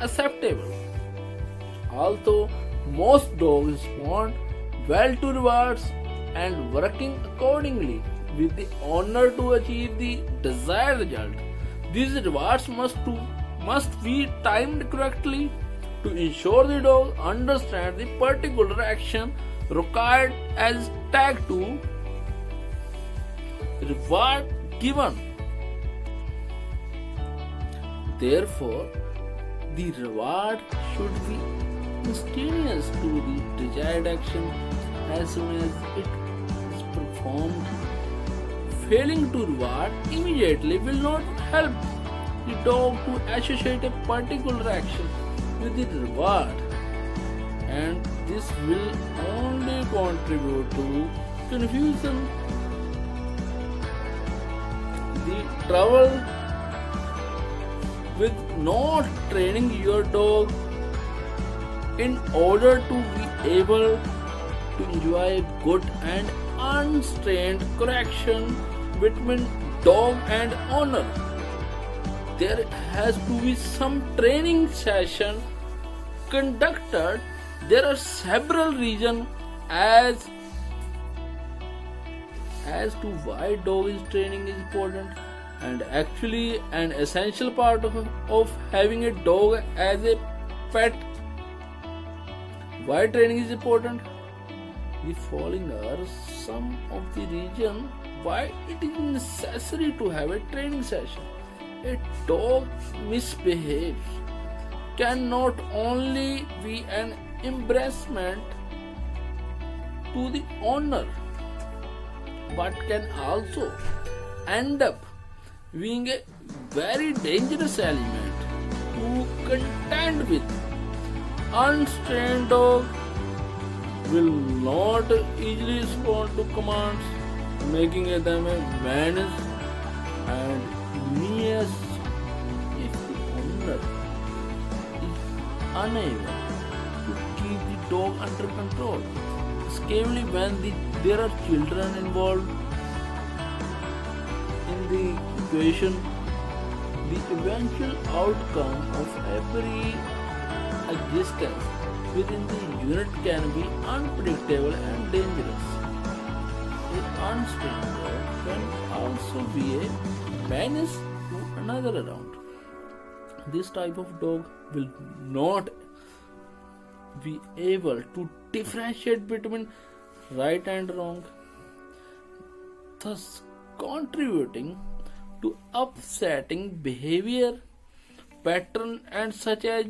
acceptable. Although most dogs respond well to rewards and working accordingly with the owner to achieve the desired result, these rewards must be timed correctly to ensure the dog understands the particular action required as tag to reward given. Therefore, the reward should be instantaneous to the desired action as soon as it is performed. Failing to reward immediately will not help the dog to associate a particular action with the reward, and this will only contribute to confusion. The trouble with not training your dog in order to be able to enjoy good and unstrained correction between dog and owner. There has to be some training session conducted. There are several reasons as to why dog is training is important, and actually an essential part of having a dog as a pet. Why training is important? The following are some of the reasons why it is necessary to have a training session. A dog misbehaves can not only be an embarrassment to the owner but can also end up being a very dangerous element to contend with. Untrained dog will not easily respond to commands, making them a menace and menace if the owner is unable to keep the dog under control. Especially when there are children involved in the equation, the eventual outcome of every existence within the unit can be unpredictable and dangerous. An untrained dog can also be a menace to another around. This type of dog will not be able to differentiate between right and wrong, thus contributing to upsetting behavior pattern and such as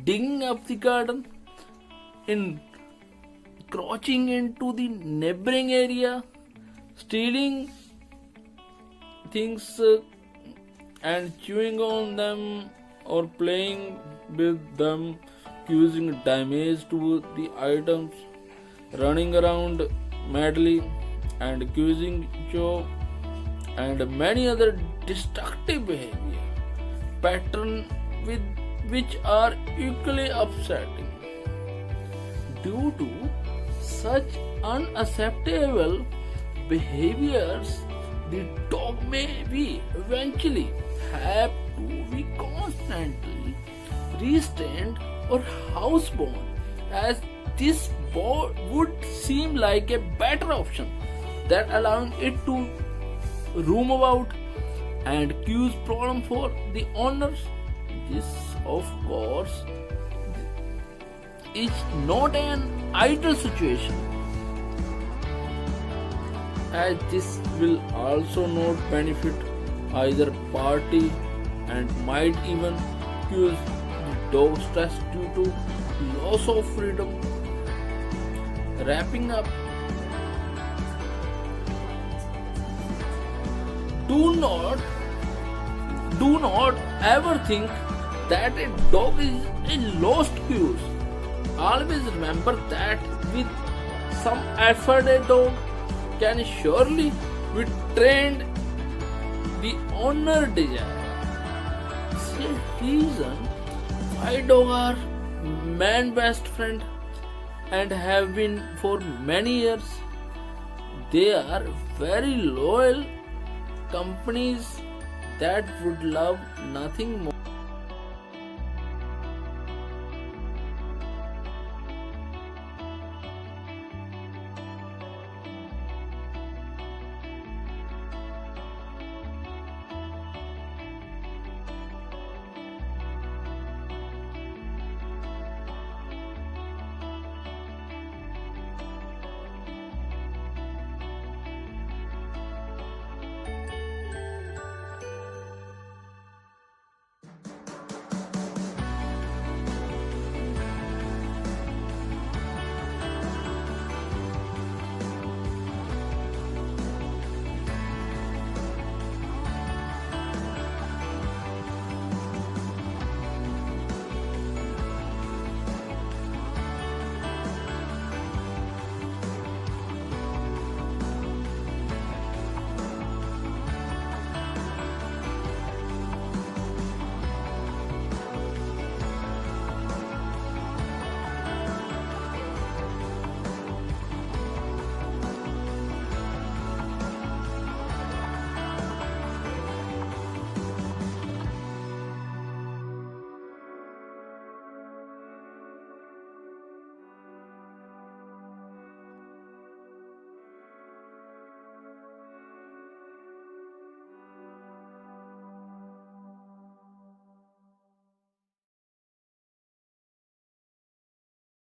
digging up the garden, encroaching into the neighboring area, stealing things and chewing on them or playing with them, causing damage to the items, running around madly and causing joy and many other destructive behavior patterns which are equally upsetting. Due to such unacceptable behaviors, the dog may be eventually have to be constantly restrained or housebound, as this would seem like a better option than allowing it to roam about and cause problem for the owners. This, of course, is not an ideal situation, as this will also not benefit either party and might even cause the dog stress due to loss of freedom. Wrapping up, do not ever think that a dog is a lost cause. Always remember that with some effort a dog can surely be trained the owner desire. This is the reason why dogs are man's best friend and have been for many years. They are very loyal companies that would love nothing more